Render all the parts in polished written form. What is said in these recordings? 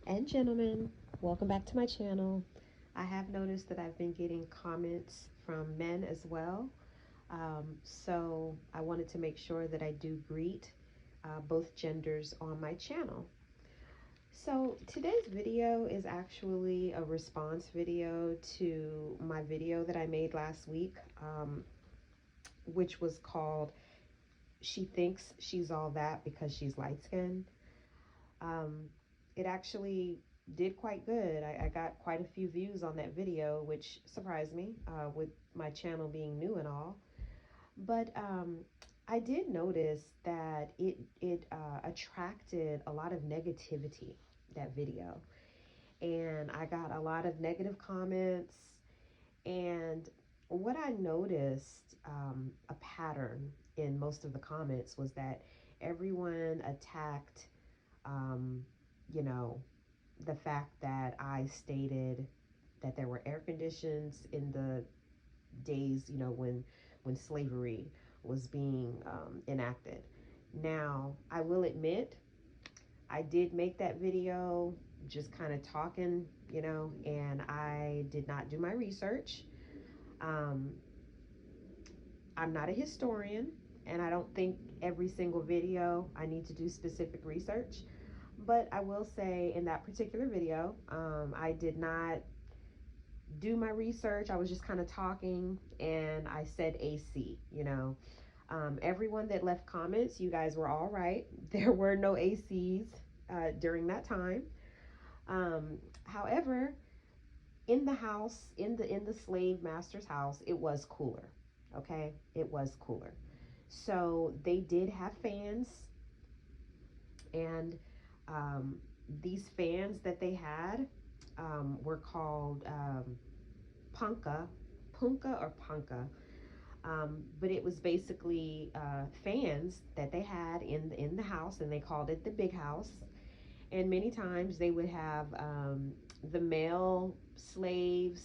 And gentlemen, welcome back to my channel. I have noticed that I've been getting comments from men as well. So I wanted to make sure that I do greet both genders on my channel. So today's video is actually a response video to my video that I made last week, which was called She Thinks She's All That Because She's Light Skinned. Um, it actually did quite good. I got quite a few views on that video, which surprised me with my channel being new and all. But I did notice that it attracted a lot of negativity, that video. And I got a lot of negative comments. And what I noticed, a pattern in most of the comments, was that everyone attacked um, you know, the fact that I stated that there were air conditions in the days, when slavery was being enacted. Now, I will admit, I did make that video just kind of talking, and I did not do my research. Um, I'm not a historian, and I don't think every single video I need to do specific research. But I will say in that particular video, I did not do my research. I was just kind of talking and I said AC, everyone that left comments, you guys were all right. There were no ACs during that time. However, in the house, in the slave master's house, it was cooler. Okay, it was cooler. So they did have fans, and um, these fans that they had were called punka, punka or punka. But it was basically fans that they had in the house, and they called it the big house. And many times they would have the male slaves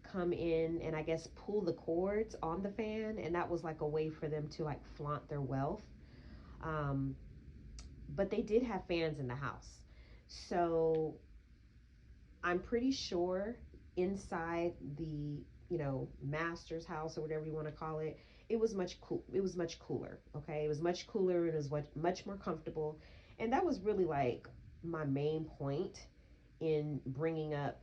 come in and I guess pull the cords on the fan, and that was like a way for them to like flaunt their wealth. Um, but they did have fans in the house. So I'm pretty sure inside the, master's house or whatever you want to call it, it was much cooler. Okay. It was much cooler and it was much more comfortable. And that was really like my main point in bringing up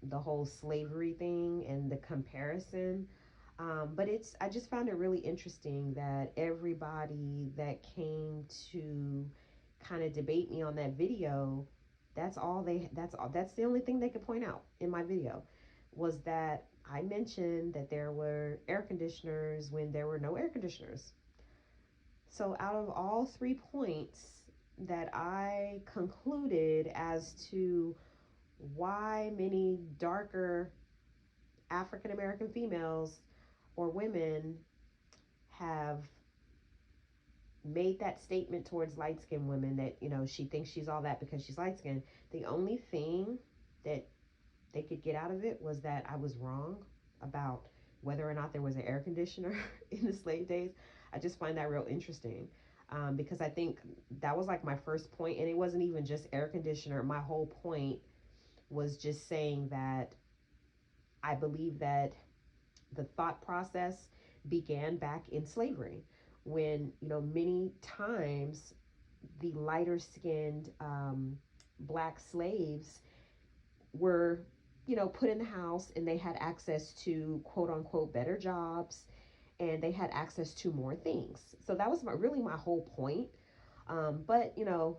the whole slavery thing and the comparison. But I just found it really interesting that everybody that came to kind of debate me on that video, that's the only thing they could point out in my video, was that I mentioned that there were air conditioners when there were no air conditioners. So out of all 3 points that I concluded as to why many darker African American females or women have made that statement towards light skinned women, that, she thinks she's all that because she's light skinned, the only thing that they could get out of it was that I was wrong about whether or not there was an air conditioner in the slave days. I just find that real interesting, because I think that was like my first point, and it wasn't even just air conditioner. My whole point was just saying that I believe that the thought process began back in slavery, when, many times the lighter skinned black slaves were, put in the house, and they had access to quote unquote better jobs, and they had access to more things. So that was really my whole point. But,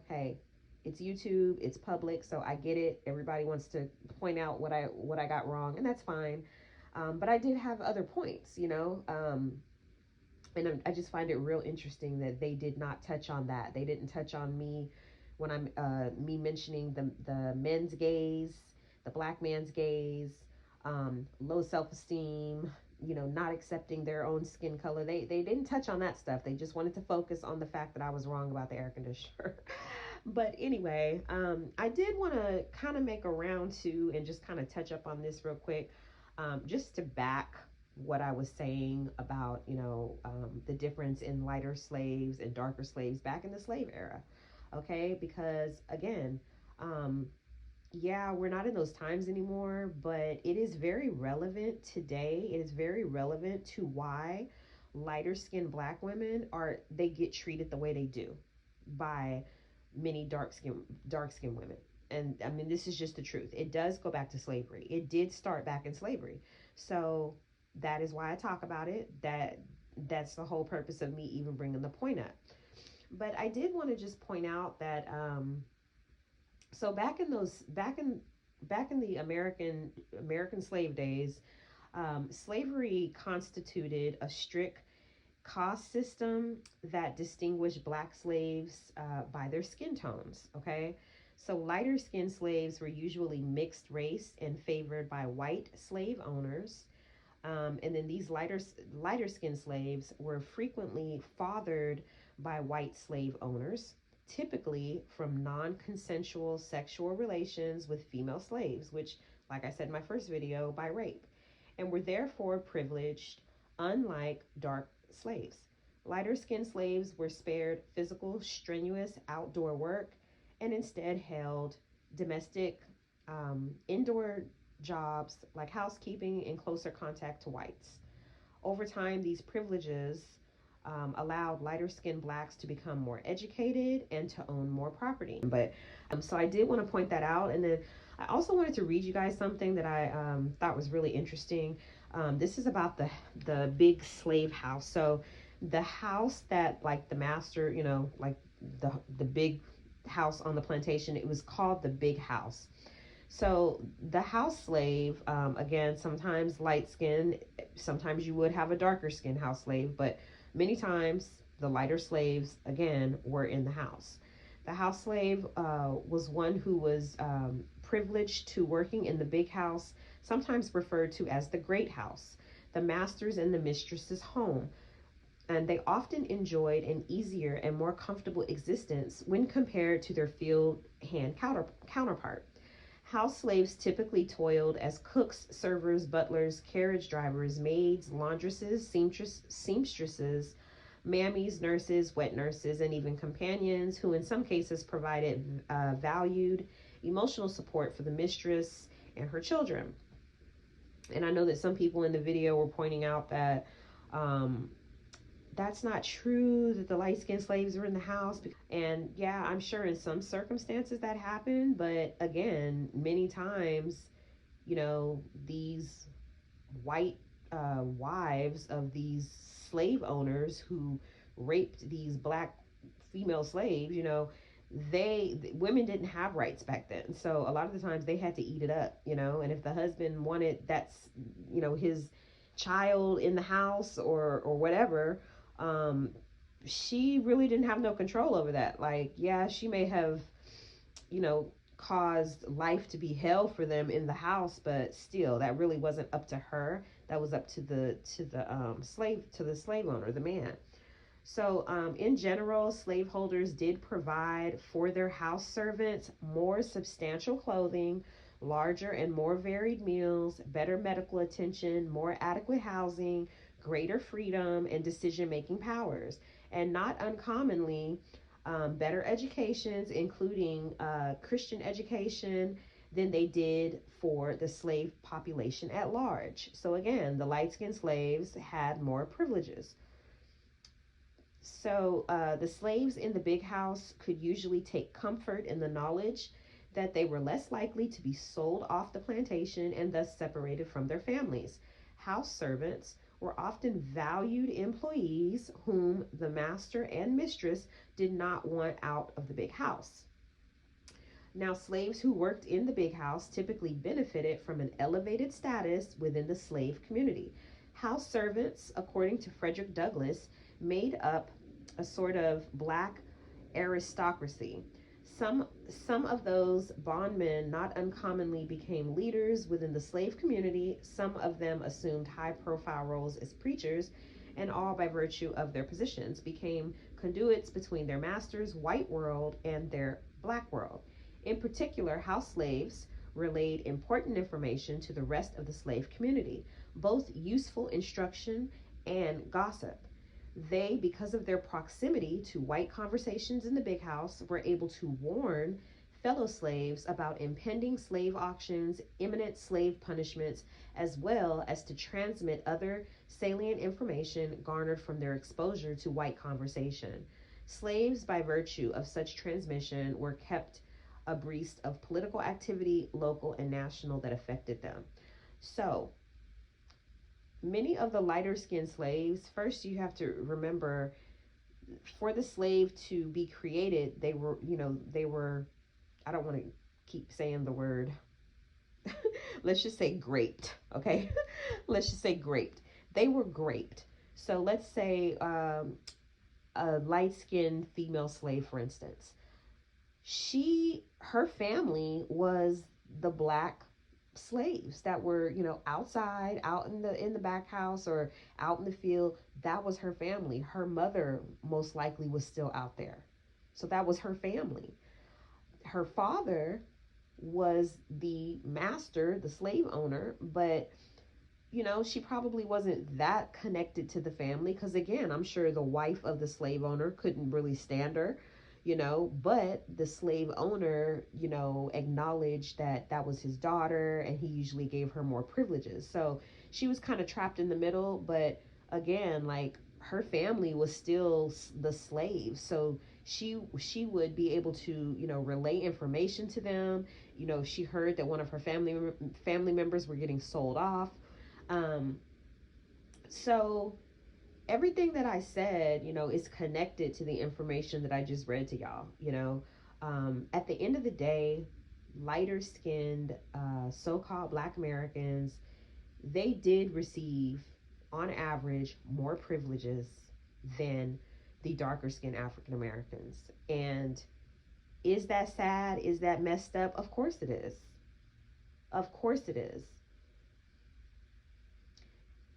hey, it's YouTube, it's public, so I get it. Everybody wants to point out what I got wrong, and that's fine. But I did have other points, and I just find it real interesting that they did not touch on that. They didn't touch on me when I'm me mentioning the men's gaze, the black man's gaze, low self esteem, not accepting their own skin color. They didn't touch on that stuff. They just wanted to focus on the fact that I was wrong about the air conditioner. But anyway, I did want to kind of make a round two and just kind of touch up on this real quick, just to back what I was saying about, the difference in lighter slaves and darker slaves back in the slave era. Okay, because again, yeah, we're not in those times anymore, but it is very relevant today. It is very relevant to why lighter skinned black women are they get treated the way they do by many dark skinned women. And I mean, this is just the truth. It does go back to slavery. It did start back in slavery. So that is why I talk about it. That's the whole purpose of me even bringing the point up. But I did want to just point out that so back in the American slave days, slavery constituted a strict caste system that distinguished black slaves by their skin tones. Okay, so lighter skinned slaves were usually mixed race and favored by white slave owners. And then these lighter skinned slaves were frequently fathered by white slave owners, typically from non consensual sexual relations with female slaves, which, like I said in my first video, by rape, and were therefore privileged, unlike dark slaves. Lighter skinned slaves were spared physical, strenuous outdoor work and instead held domestic, indoor jobs like housekeeping in closer contact to whites. Over time, these privileges allowed lighter skinned blacks to become more educated and to own more property. But so I did want to point that out. And then I also wanted to read you guys something that I thought was really interesting. This is about the big slave house. So the house that like the master, like the big house on the plantation, it was called the big house. So the house slave, again, sometimes light skinned, sometimes you would have a darker skinned house slave, but many times the lighter slaves, again, were in the house. The house slave was one who was privileged to working in the big house, sometimes referred to as the great house, the master's and the mistress's home. And they often enjoyed an easier and more comfortable existence when compared to their field hand counterpart. House slaves typically toiled as cooks, servers, butlers, carriage drivers, maids, laundresses, seamstresses, mammies, nurses, wet nurses, and even companions who, in some cases, provided valued emotional support for the mistress and her children. And I know that some people in the video were pointing out that that's not true, that the light skinned slaves were in the house. And yeah, I'm sure in some circumstances that happened, but again, many times, these white wives of these slave owners who raped these black female slaves, women didn't have rights back then. So a lot of the times they had to eat it up, and if the husband wanted his child in the house or whatever, she really didn't have no control over that. Like, yeah, she may have, caused life to be hell for them in the house, but still, that really wasn't up to her. That was up to the slave owner, the man. So, in general, slaveholders did provide for their house servants more substantial clothing, larger and more varied meals, better medical attention, more adequate housing, greater freedom, and decision making powers. And not uncommonly, better educations, including Christian education, than they did for the slave population at large. So, again, the light skinned slaves had more privileges. So the slaves in the big house could usually take comfort in the knowledge that they were less likely to be sold off the plantation and thus separated from their families. House servants were often valued employees whom the master and mistress did not want out of the big house. Now, slaves who worked in the big house typically benefited from an elevated status within the slave community. House servants, according to Frederick Douglass, made up a sort of black aristocracy. Some of those bondmen not uncommonly became leaders within the slave community. Some of them assumed high profile roles as preachers, and all by virtue of their positions became conduits between their master's white world and their black world. In particular, house slaves relayed important information to the rest of the slave community, both useful instruction and gossip. They, because of their proximity to white conversations in the big house, were able to warn fellow slaves about impending slave auctions, imminent slave punishments, as well as to transmit other salient information garnered from their exposure to white conversation. Slaves, by virtue of such transmission, were kept abreast of political activity, local and national, that affected them. So, many of the lighter skinned slaves, first you have to remember, for the slave to be created, they were, I don't want to keep saying the word, let's just say graped, okay? Let's just say graped. They were graped. So let's say a light skinned female slave, for instance. Her family was the black slaves that were, outside, out in the back house or out in the field. That was her family. Her mother most likely was still out there. So that was her family. Her father was the master, the slave owner, but she probably wasn't that connected to the family because, again, I'm sure the wife of the slave owner couldn't really stand her, but the slave owner, acknowledged that that was his daughter and he usually gave her more privileges. So she was kind of trapped in the middle, but again, like, her family was still the slaves. So she would be able to, relay information to them. She heard that one of her family members were getting sold off. um so everything that I said, is connected to the information that I just read to y'all. At the end of the day, lighter skinned, so-called Black Americans, they did receive, on average, more privileges than the darker skinned African Americans. And is that sad? Is that messed up? Of course it is. Of course it is.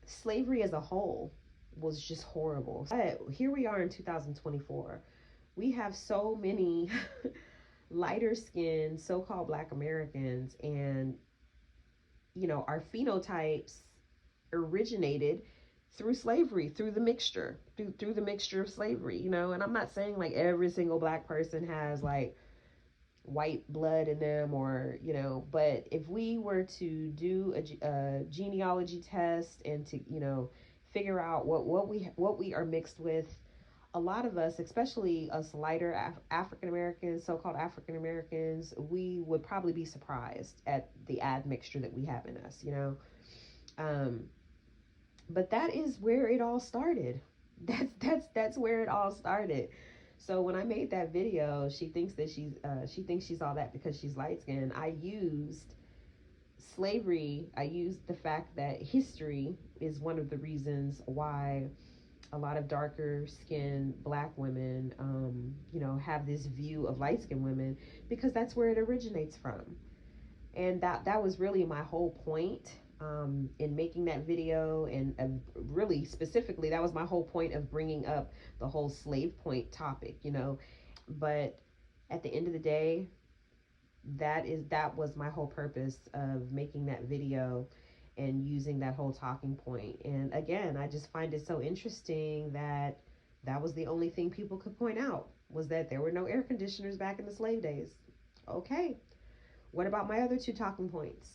Slavery as a whole was just horrible. But here we are in 2024. We have so many lighter skinned so-called Black Americans, and our phenotypes originated through slavery, through the mixture, through the mixture of slavery. And I'm not saying like every single Black person has like white blood in them, or but if we were to do a genealogy test and to figure out what we are mixed with, a lot of us, especially us lighter African Americans, so-called African Americans, we would probably be surprised at the admixture that we have in us. um but that is where it all started. That's where it all started. So when I made that video, she thinks she's all that because she's light skinned. I used slavery. I used the fact that history is one of the reasons why a lot of darker skinned Black women, have this view of light skinned women, because that's where it originates from. And that was really my whole point, in making that video. And really specifically, that was my whole point of bringing up the whole slave point topic. But at the end of the day, that was my whole purpose of making that video and using that whole talking point. And again, I just find it so interesting that that was the only thing people could point out, was that there were no air conditioners back in the slave days. Okay, what about my other two talking points?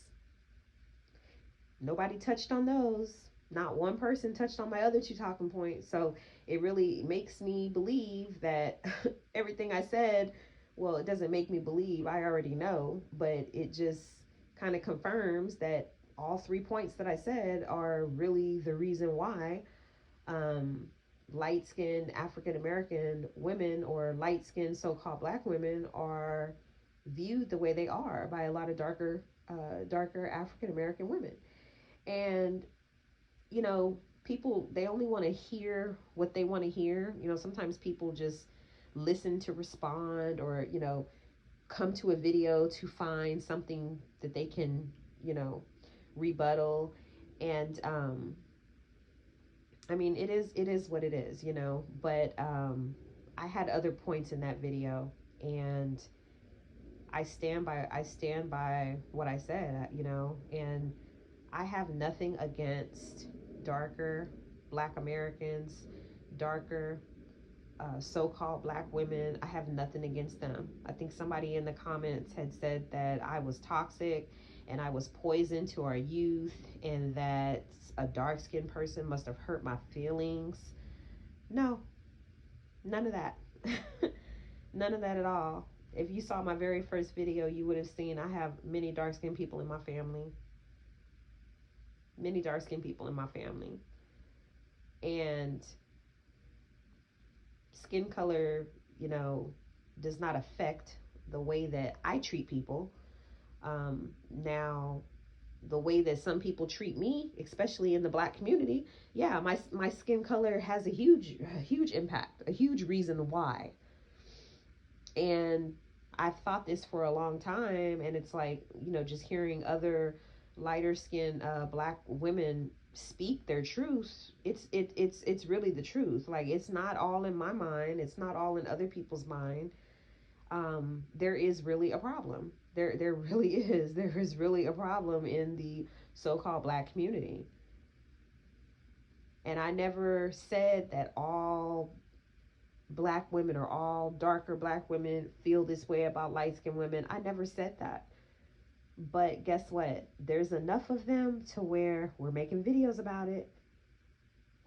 Nobody touched on those. Not one person touched on my other two talking points. So it really makes me believe that everything I said, well, it doesn't make me believe, I already know, but it just kind of confirms that all 3 points that I said are really the reason why light-skinned African American women, or light-skinned so-called Black women, are viewed the way they are by a lot of darker African American women. And people, they only want to hear what they want to hear. Sometimes people just listen to respond, or come to a video to find something that they can rebuttal. And I mean, it is what it is. But I had other points in that video, and I stand by what I said. And I have nothing against darker Black Americans, darker so-called black women, I have nothing against them. I think somebody in the comments had said that I was toxic and I was poison to our youth, and that a dark-skinned person must have hurt my feelings. No, none of that. None of that at all. If you saw my very first video, you would have seen I have many dark-skinned people in my family. Many dark-skinned people in my family. And skin color, you know, does not affect the way that I treat people. Now, the way that some people treat me, especially in the black community, yeah, my skin color has a huge impact, a huge reason why. And I've thought this for a long time, and it's like, you know, just hearing other lighter skinned black women speak their truth, it's really the truth. Like, it's not all in my mind, it's not all in other people's mind. There is really a problem. There really is. There is really a problem in the so-called black community. And I never said that all black women or all darker black women feel this way about light-skinned women. I never said that. But guess what? There's enough of them to where we're making videos about it.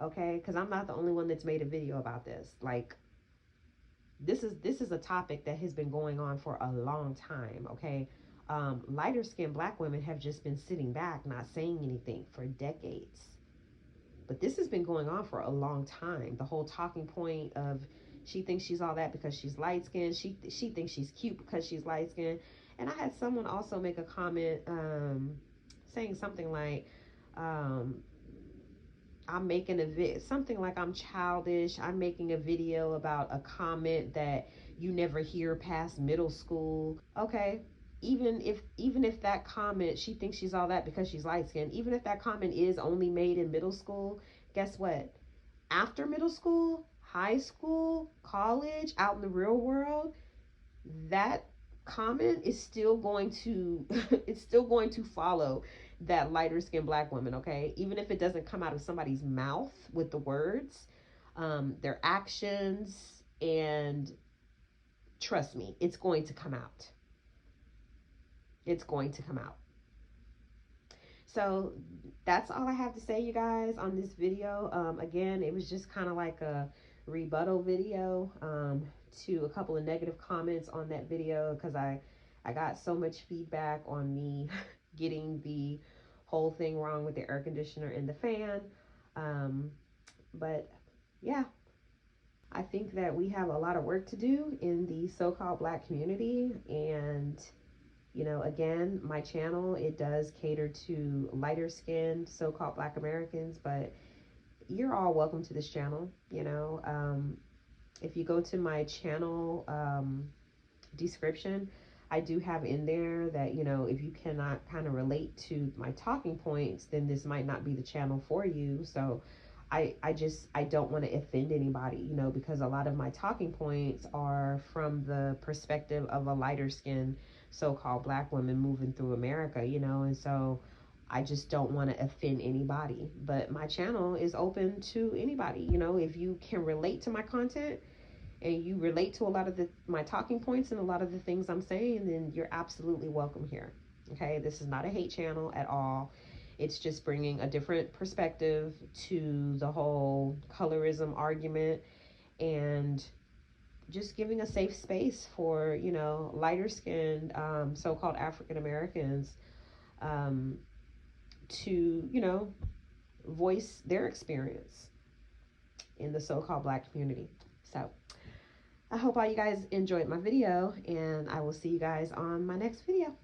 Okay? Because I'm not the only one that's made a video about this. Like, this is a topic that has been going on for a long time. Okay? Lighter skinned black women have just been sitting back, not saying anything for decades. But this has been going on for a long time. The whole talking point of she thinks she's all that because she's light skinned. She thinks she's cute because she's light skinned. And I had someone also make a comment saying something like, I'm making something like I'm childish. I'm making a video about a comment that you never hear past middle school. Okay, even if that comment, she thinks she's all that because she's light skinned, even if that comment is only made in middle school, guess what? After middle school, high school, college, out in the real world, that comment is still going to it's still going to follow that lighter skinned black woman. Okay, even if it doesn't come out of somebody's mouth with the words, their actions, and trust me, it's going to come out. It's going to come out. So that's all I have to say, you guys, on this video. Again, it was just kind of like a rebuttal video to a couple of negative comments on that video, because I got so much feedback on me getting the whole thing wrong with the air conditioner and the fan. But yeah, I think that we have a lot of work to do in the so-called black community. And you know, again, my channel, it does cater to lighter skinned so-called black Americans, but you're all welcome to this channel. You know, if you go to my channel description, I do have in there that, you know, if you cannot kind of relate to my talking points, then this might not be the channel for you. So I don't want to offend anybody, you know, because a lot of my talking points are from the perspective of a lighter skinned so-called black woman moving through America, you know, and so I just don't want to offend anybody. But my channel is open to anybody. You know, if you can relate to my content and you relate to a lot of my talking points and a lot of the things I'm saying, then you're absolutely welcome here. Okay, this is not a hate channel at all. It's just bringing a different perspective to the whole colorism argument, and just giving a safe space for, you know, lighter skinned so-called African Americans to, you know, voice their experience in the so-called black community. So I hope all you guys enjoyed my video, and I will see you guys on my next video.